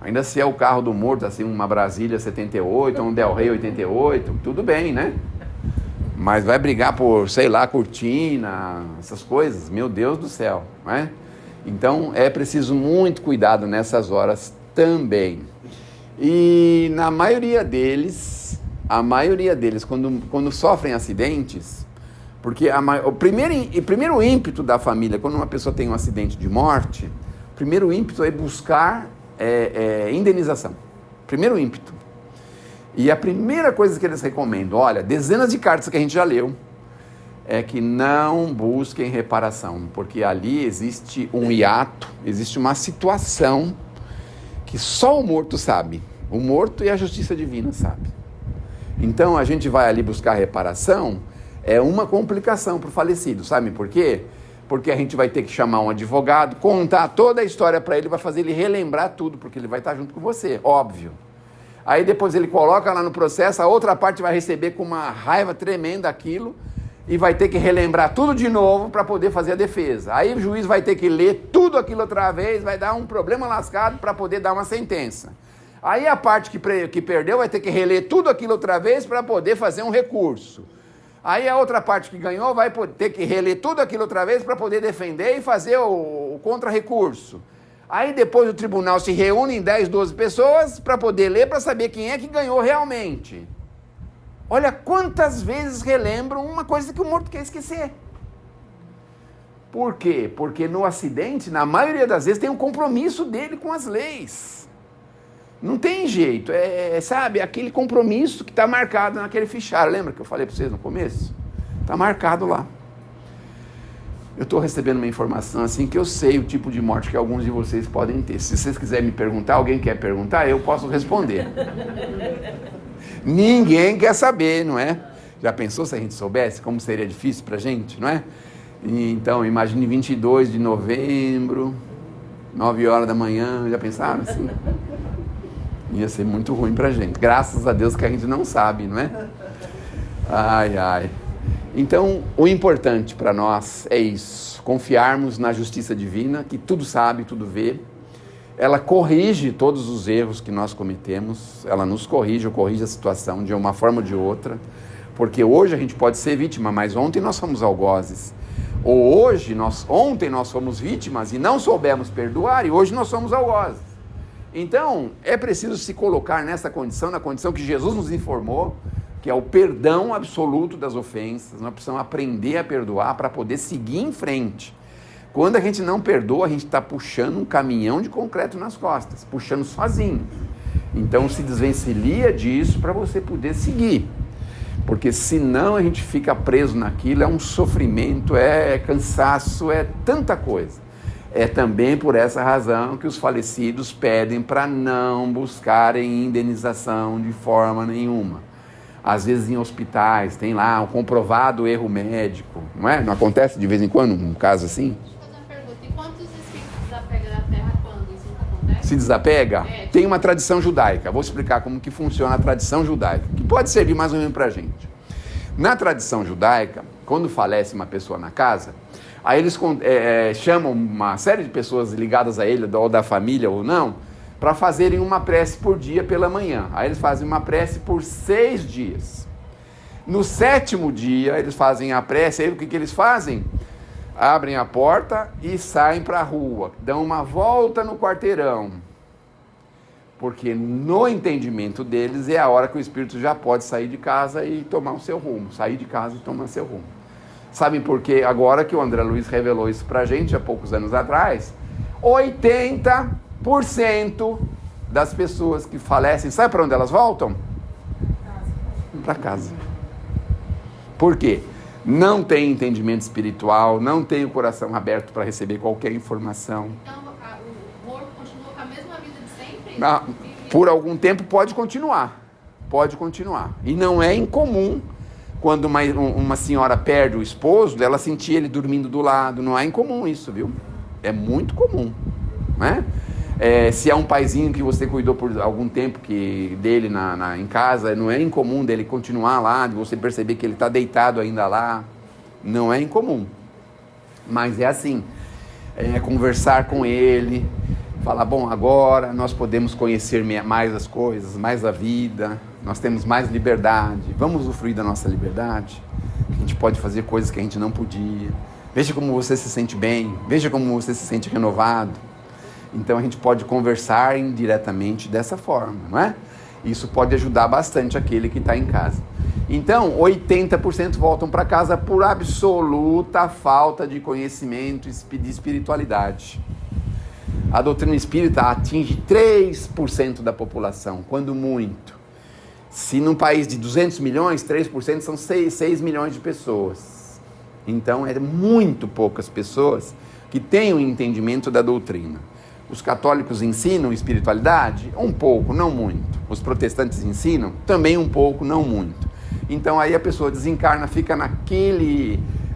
Ainda se é o carro do morto, assim, uma Brasília 78, um Del Rey 88, tudo bem, né? Mas vai brigar por, sei lá, cortina, essas coisas, meu Deus do céu, né? Então é preciso muito cuidado nessas horas também. E na maioria deles, quando sofrem acidentes, porque o primeiro ímpeto da família, quando uma pessoa tem um acidente de morte, o primeiro ímpeto é buscar indenização. Primeiro ímpeto. E a primeira coisa que eles recomendam, olha, dezenas de cartas que a gente já leu, é que não busquem reparação, porque ali existe um hiato, existe uma situação que só o morto sabe. O morto e a justiça divina sabe. Então a gente vai ali buscar reparação, é uma complicação para o falecido, sabe por quê? Porque a gente vai ter que chamar um advogado, contar toda a história para ele, vai fazer ele relembrar tudo, porque ele vai estar junto com você, óbvio. Aí depois ele coloca lá no processo, a outra parte vai receber com uma raiva tremenda aquilo e vai ter que relembrar tudo de novo para poder fazer a defesa. Aí o juiz vai ter que ler tudo aquilo outra vez, vai dar um problema lascado para poder dar uma sentença. Aí a parte que perdeu vai ter que reler tudo aquilo outra vez para poder fazer um recurso. Aí a outra parte que ganhou vai ter que reler tudo aquilo outra vez para poder defender e fazer o contra-recurso. Aí depois o tribunal se reúne em 10, 12 pessoas para poder ler, para saber quem é que ganhou realmente. Olha quantas vezes relembram uma coisa que o morto quer esquecer. Por quê? Porque no acidente, na maioria das vezes, tem um compromisso dele com as leis. Não tem jeito, sabe, aquele compromisso que está marcado naquele fichário. Lembra que eu falei para vocês no começo? Está marcado lá. Eu estou recebendo uma informação assim que eu sei o tipo de morte que alguns de vocês podem ter. Se vocês quiserem me perguntar, alguém quer perguntar, eu posso responder. Ninguém quer saber, não é? Já pensou se a gente soubesse como seria difícil para a gente, não é? Então, imagine 22 de novembro, 9 horas da manhã, já pensaram assim? Ia ser muito ruim para a gente. Graças a Deus que a gente não sabe, não é? Ai, ai. Então, o importante para nós é isso, confiarmos na justiça divina, que tudo sabe, tudo vê. Ela corrige todos os erros que nós cometemos, ela nos corrige, ou corrige a situação de uma forma ou de outra, porque hoje a gente pode ser vítima, mas ontem nós fomos algozes. Ou ontem nós fomos vítimas e não soubemos perdoar, e hoje nós somos algozes. Então, é preciso se colocar nessa condição, na condição que Jesus nos informou, que é o perdão absoluto das ofensas. Nós precisamos aprender a perdoar para poder seguir em frente. Quando a gente não perdoa, a gente está puxando um caminhão de concreto nas costas, puxando sozinho. Então se desvencilha disso para você poder seguir. Porque senão a gente fica preso naquilo, é um sofrimento, é cansaço, é tanta coisa. É também por essa razão que os falecidos pedem para não buscarem indenização de forma nenhuma. Às vezes em hospitais, tem lá um comprovado erro médico, não é? Não acontece de vez em quando um caso assim? Deixa eu fazer uma pergunta. E quantos espíritos desapegam da Terra quando isso acontece? Se desapega? Tem uma tradição judaica. Vou explicar como que funciona a tradição judaica, que pode servir mais ou menos para a gente. Na tradição judaica, quando falece uma pessoa na casa, aí eles chamam uma série de pessoas ligadas a ele, ou da família ou não, para fazerem uma prece por dia pela manhã. Aí eles fazem uma prece por 6 dias. No 7º dia, eles fazem a prece, aí o que eles fazem? Abrem a porta e saem para a rua, dão uma volta no quarteirão. Porque no entendimento deles é a hora que o espírito já pode sair de casa e tomar o seu rumo. Sair de casa e tomar seu rumo. Sabem por quê? Agora que o André Luiz revelou isso pra gente, há poucos anos atrás, 80% das pessoas que falecem, sabe para onde elas voltam? Para casa. Por quê? Não tem entendimento espiritual, não tem o coração aberto para receber qualquer informação. Então, o morto continua com a mesma vida de sempre? Por algum tempo pode continuar. Pode continuar. E não é incomum, quando uma senhora perde o esposo, dela sentir ele dormindo do lado. Não é incomum isso, viu? É muito comum, né? Se é um paizinho que você cuidou por algum tempo dele em casa, não é incomum dele continuar lá, de você perceber que ele está deitado ainda lá. Não é incomum. Mas é assim, conversar com ele, falar, bom, agora nós podemos conhecer mais as coisas, mais a vida, nós temos mais liberdade, vamos usufruir da nossa liberdade, a gente pode fazer coisas que a gente não podia. Veja como você se sente bem, veja como você se sente renovado. Então a gente pode conversar indiretamente dessa forma, não é? Isso pode ajudar bastante aquele que está em casa. Então, 80% voltam para casa por absoluta falta de conhecimento de espiritualidade. A doutrina espírita atinge 3% da população, quando muito. Se num país de 200 milhões, 3% são 6 milhões de pessoas. Então, é muito poucas pessoas que têm o entendimento da doutrina. Os católicos ensinam espiritualidade? Um pouco, não muito. Os protestantes ensinam? Também um pouco, não muito. Então aí a pessoa desencarna, fica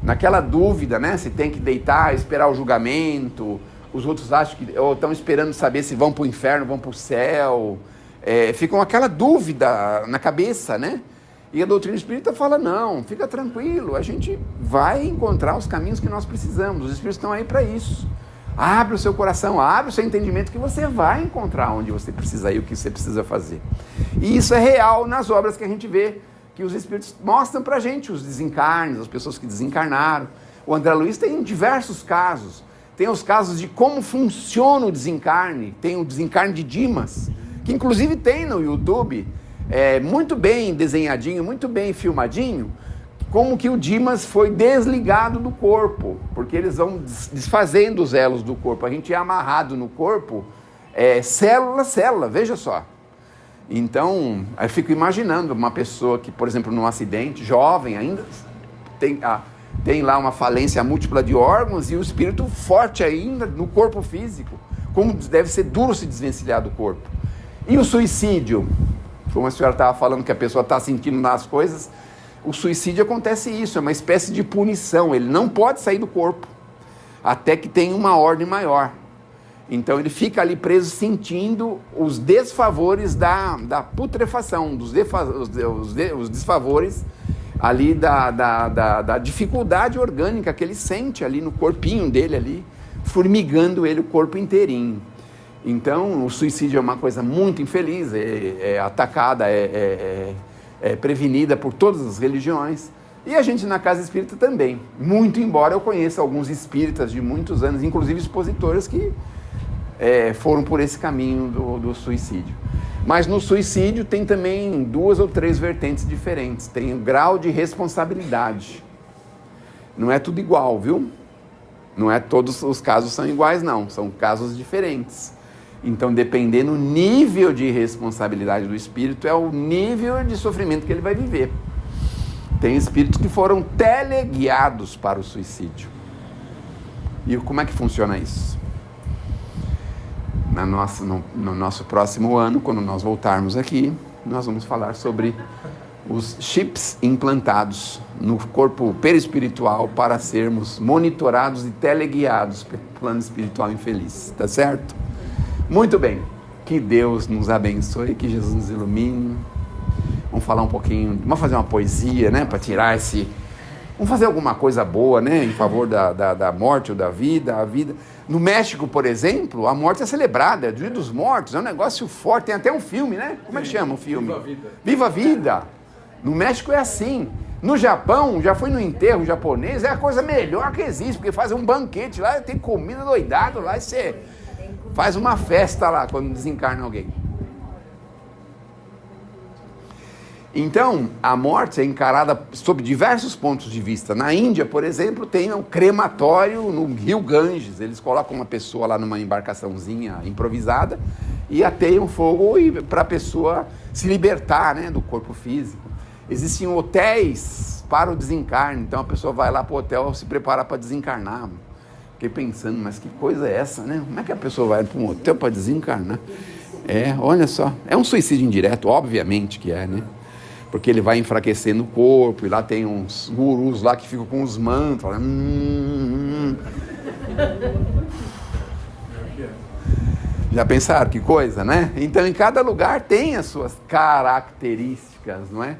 naquela dúvida, né? Se tem que deitar, esperar o julgamento. Os outros acham que estão esperando saber se vão para o inferno, vão para o céu. Ficam aquela dúvida na cabeça, né? E a doutrina espírita fala, não, fica tranquilo, a gente vai encontrar os caminhos que nós precisamos. Os espíritos estão aí para isso. Abre o seu coração, abre o seu entendimento que você vai encontrar onde você precisa ir, o que você precisa fazer. E isso é real nas obras que a gente vê, que os espíritos mostram pra gente, os desencarnes, as pessoas que desencarnaram. O André Luiz tem diversos casos. Tem os casos de como funciona o desencarne. Tem o desencarne de Dimas, que inclusive tem no YouTube, muito bem desenhadinho, muito bem filmadinho, como que o Dimas foi desligado do corpo, porque eles vão desfazendo os elos do corpo. A gente é amarrado no corpo, célula a célula, veja só. Então, eu fico imaginando uma pessoa que, por exemplo, num acidente, jovem ainda, tem lá uma falência múltipla de órgãos e o espírito forte ainda no corpo físico. Como deve ser duro se desvencilhar do corpo. E o suicídio? Como a senhora estava falando que a pessoa está sentindo nas coisas, o suicídio acontece isso, é uma espécie de punição. Ele não pode sair do corpo, até que tenha uma ordem maior. Então ele fica ali preso sentindo os desfavores da putrefação, os desfavores ali da dificuldade orgânica que ele sente ali no corpinho dele ali, formigando ele o corpo inteirinho. Então o suicídio é uma coisa muito infeliz, é atacada, é prevenida por todas as religiões. E a gente na Casa Espírita também, muito embora eu conheça alguns espíritas de muitos anos, inclusive expositores que foram por esse caminho do suicídio. Mas no suicídio tem também 2 ou 3 vertentes diferentes. Tem o grau de responsabilidade. Não é tudo igual, viu? Não é todos os casos são iguais, não. São casos diferentes. Então, dependendo do nível de responsabilidade do espírito, é o nível de sofrimento que ele vai viver. Tem espíritos que foram teleguiados para o suicídio. E como é que funciona isso? No nosso próximo ano, quando nós voltarmos aqui, nós vamos falar sobre os chips implantados no corpo perispiritual para sermos monitorados e teleguiados pelo plano espiritual infeliz, tá certo? Muito bem, que Deus nos abençoe, que Jesus nos ilumine. Vamos falar um pouquinho, vamos fazer uma poesia, né, para tirar vamos fazer alguma coisa boa, né, em favor da morte ou da vida, a vida. No México, por exemplo, a morte é celebrada, é o Dia dos Mortos, é um negócio forte, tem até um filme, né? Como é que chama o filme? Viva a Vida. Viva a Vida! No México é assim. No Japão, já fui no enterro japonês, é a coisa melhor que existe, porque faz um banquete lá, tem comida doidado lá, e você faz uma festa lá quando desencarna alguém. Então, a morte é encarada sob diversos pontos de vista. Na Índia, por exemplo, tem um crematório no rio Ganges. Eles colocam uma pessoa lá numa embarcaçãozinha improvisada e ateiam fogo para a pessoa se libertar, né, do corpo físico. Existem hotéis para o desencarne. Então, a pessoa vai lá para o hotel se preparar para desencarnar. Fiquei pensando, mas que coisa é essa, né? Como é que a pessoa vai para um hotel para desencarnar? Olha só. É um suicídio indireto, obviamente que é, né? Porque ele vai enfraquecendo o corpo, e lá tem uns gurus lá que ficam com os mantos, falam, Já pensaram que coisa, né? Então, em cada lugar tem as suas características, não é?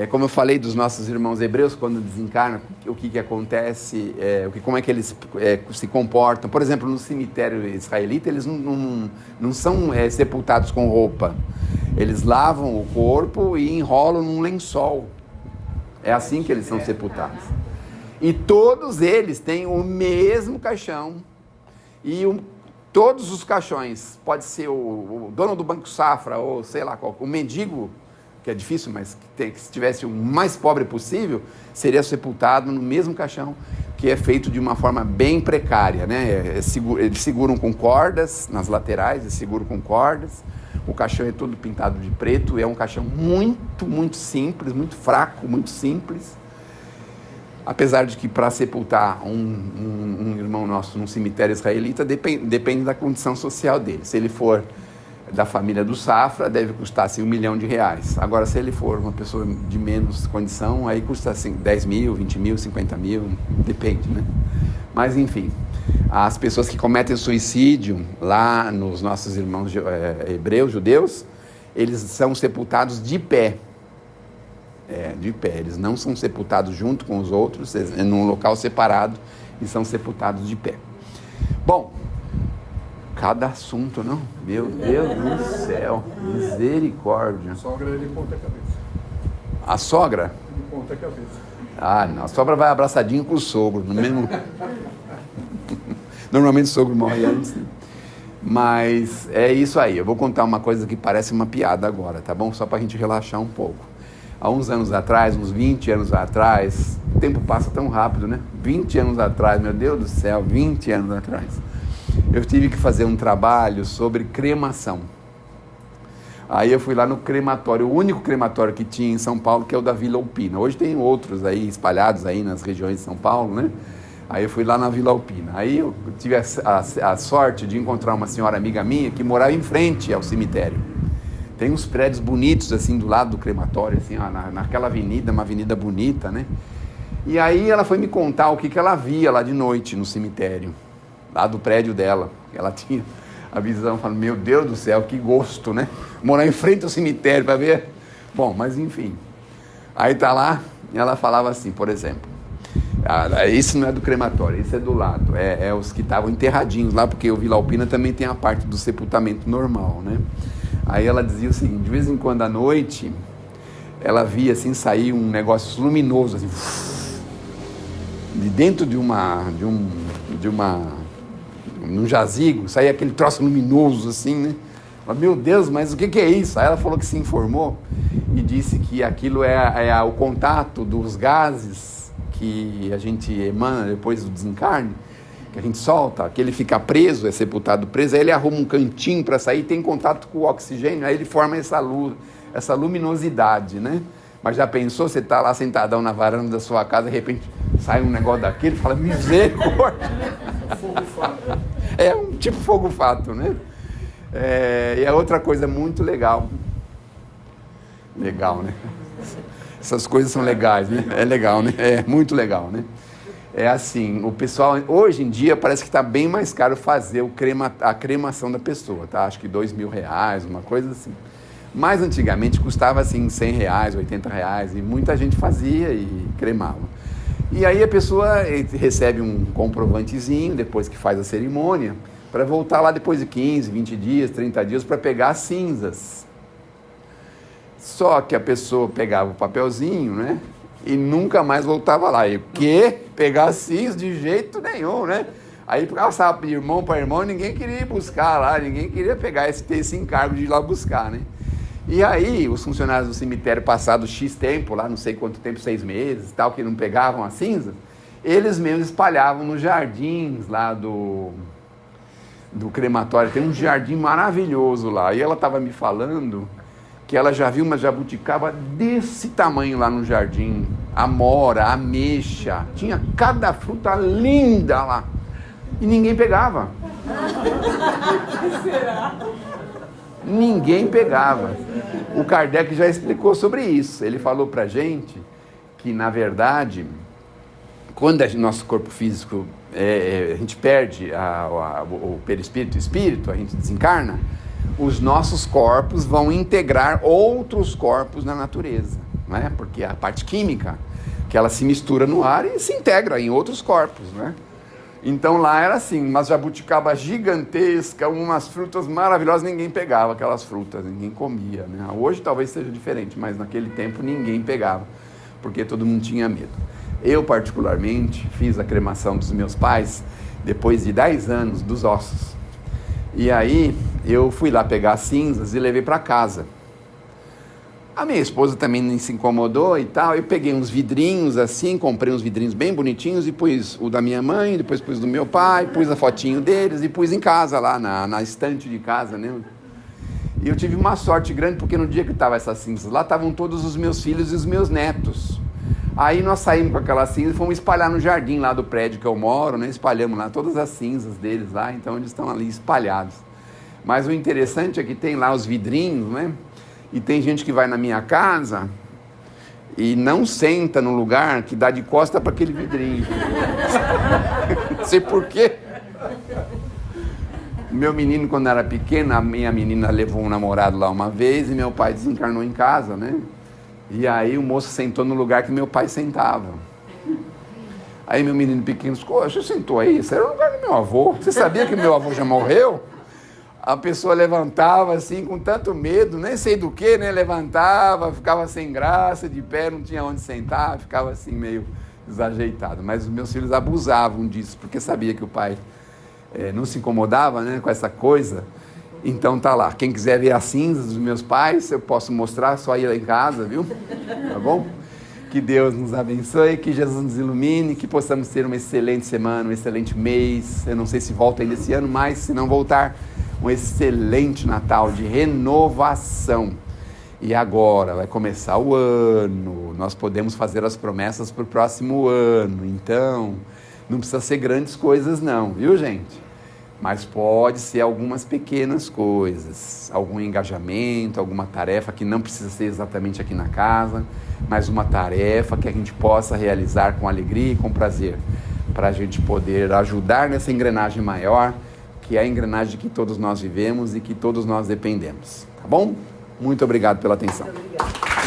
Como eu falei dos nossos irmãos hebreus, quando desencarnam, o que acontece, como é que eles se comportam. Por exemplo, no cemitério israelita, eles não são sepultados com roupa. Eles lavam o corpo e enrolam num lençol. É assim que eles são sepultados. E todos eles têm o mesmo caixão. E todos os caixões, pode ser o dono do Banco Safra, ou sei lá qual, o mendigo, que é difícil, mas que se tivesse o mais pobre possível, seria sepultado no mesmo caixão, que é feito de uma forma bem precária, né? Eles seguram com cordas nas laterais, eles seguram com cordas. O caixão é todo pintado de preto, é um caixão muito, muito simples, muito fraco, muito simples. Apesar de que para sepultar um irmão nosso num cemitério israelita, depende da condição social dele. Se ele for da família do Safra, deve custar assim, R$1 milhão. Agora, se ele for uma pessoa de menos condição, aí custa assim, 10 mil, 20 mil, 50 mil, depende, né? Mas, enfim, as pessoas que cometem suicídio lá nos nossos irmãos hebreus, judeus, eles são sepultados de pé. De pé. Eles não são sepultados junto com os outros, num local separado, e são sepultados de pé. Bom, cada assunto, não? Meu Deus do céu, misericórdia. A sogra, ele ponta a cabeça. A sogra? Ele ponta a cabeça. Ah, não, a sogra vai abraçadinho com o sogro, no mesmo... Normalmente o sogro morre antes, né? Mas é isso aí, eu vou contar uma coisa que parece uma piada agora, tá bom? Só pra gente relaxar um pouco. Há uns anos atrás, uns 20 anos atrás, o tempo passa tão rápido, né? 20 anos atrás, meu Deus do céu, 20 anos atrás, eu tive que fazer um trabalho sobre cremação. Aí eu fui lá no crematório, o único crematório que tinha em São Paulo, que é o da Vila Alpina. Hoje tem outros aí espalhados aí nas regiões de São Paulo, né? Aí eu fui lá na Vila Alpina. Aí eu tive a sorte de encontrar uma senhora amiga minha que morava em frente ao cemitério. Tem uns prédios bonitos assim do lado do crematório, assim, ó, naquela avenida, uma avenida bonita, né? E aí ela foi me contar o que ela via lá de noite no cemitério, lá do prédio dela. Ela tinha a visão, falando, meu Deus do céu, que gosto, né? Morar em frente ao cemitério para ver. Bom, mas enfim. Aí tá lá, e ela falava assim, por exemplo, isso não é do crematório, isso é do lado, é os que estavam enterradinhos lá, porque o Vila Alpina também tem a parte do sepultamento normal, né? Aí ela dizia o seguinte, de vez em quando à noite, ela via assim sair um negócio luminoso, assim, de dentro de num jazigo, saía aquele troço luminoso assim, né? Ela, meu Deus, mas o que é isso? Aí ela falou que se informou e disse que aquilo é o contato dos gases que a gente emana depois do desencarne, que a gente solta, que ele fica preso, é sepultado preso, aí ele arruma um cantinho para sair, tem contato com o oxigênio, aí ele forma essa luz, essa luminosidade, né? Mas já pensou, você está lá sentadão na varanda da sua casa, de repente sai um negócio daquele, fala, misericórdia. Fogo-fato. É um tipo fogo-fato, né? E é outra coisa muito legal. Legal, né? Essas coisas são legais, né? É legal, né? É muito legal, né? É assim, o pessoal, hoje em dia, parece que está bem mais caro fazer a cremação da pessoa, tá? Acho que R$2.000, uma coisa assim. Mas antigamente custava assim R$100, R$80, e muita gente fazia e cremava. E aí a pessoa recebe um comprovantezinho, depois que faz a cerimônia, para voltar lá depois de 15, 20 dias, 30 dias, para pegar as cinzas. Só que a pessoa pegava o papelzinho, né? E nunca mais voltava lá. E o quê? Pegar as cinzas de jeito nenhum, né? Aí passava de irmão para irmão, ninguém queria ir buscar lá, ninguém queria ter esse encargo de ir lá buscar, né? E aí, os funcionários do cemitério, passado X tempo, lá não sei quanto tempo, 6 meses, tal, que não pegavam as cinzas, eles mesmos espalhavam nos jardins lá do crematório. Tem um jardim maravilhoso lá. E ela estava me falando que ela já viu uma jabuticaba desse tamanho lá no jardim. Amora, ameixa, tinha cada fruta linda lá. E ninguém pegava. Ninguém pegava. O Kardec já explicou sobre isso. Ele falou pra gente que, na verdade, quando nosso corpo físico, a gente perde o perispírito, o espírito, a gente desencarna, os nossos corpos vão integrar outros corpos na natureza, não é? Porque a parte química, que ela se mistura no ar e se integra em outros corpos, né? Então lá era assim, uma jabuticaba gigantesca, umas frutas maravilhosas, ninguém pegava aquelas frutas, ninguém comia, né? Hoje talvez seja diferente, mas naquele tempo ninguém pegava, porque todo mundo tinha medo. Eu particularmente fiz a cremação dos meus pais depois de 10 anos dos ossos. E aí eu fui lá pegar as cinzas e levei para casa. A minha esposa também nem se incomodou e tal. Eu peguei uns vidrinhos assim, comprei uns vidrinhos bem bonitinhos e pus o da minha mãe, depois pus do meu pai, pus a fotinho deles e pus em casa lá, na estante de casa, né? E eu tive uma sorte grande porque no dia que estavam essas cinzas lá, estavam todos os meus filhos e os meus netos. Aí nós saímos com aquelas cinzas e fomos espalhar no jardim lá do prédio que eu moro, né? Espalhamos lá todas as cinzas deles lá, então eles estão ali espalhados. Mas o interessante é que tem lá os vidrinhos, né? E tem gente que vai na minha casa e não senta no lugar que dá de costa para aquele vidrinho. Não sei por quê. Meu menino, quando era pequeno, a minha menina levou um namorado lá uma vez e meu pai desencarnou em casa, né? E aí o moço sentou no lugar que meu pai sentava. Aí meu menino pequeno ficou, você sentou aí? Esse era o lugar do meu avô. Você sabia que meu avô já morreu? A pessoa levantava assim, com tanto medo, nem sei do que, né? Levantava, ficava sem graça, de pé, não tinha onde sentar, ficava assim meio desajeitado. Mas os meus filhos abusavam disso, porque sabia que o pai não se incomodava, né, com essa coisa. Então tá lá, quem quiser ver as cinzas dos meus pais, eu posso mostrar, só ir lá em casa, viu? Tá bom? Que Deus nos abençoe, que Jesus nos ilumine, que possamos ter uma excelente semana, um excelente mês. Eu não sei se volta ainda esse ano, mas se não voltar, um excelente Natal de renovação. E agora vai começar o ano, nós podemos fazer as promessas para o próximo ano. Então, não precisa ser grandes coisas não, viu gente? Mas pode ser algumas pequenas coisas, algum engajamento, alguma tarefa que não precisa ser exatamente aqui na casa, mas uma tarefa que a gente possa realizar com alegria e com prazer, para a gente poder ajudar nessa engrenagem maior, que é a engrenagem que todos nós vivemos e que todos nós dependemos, tá bom? Muito obrigado pela atenção. Muito obrigada.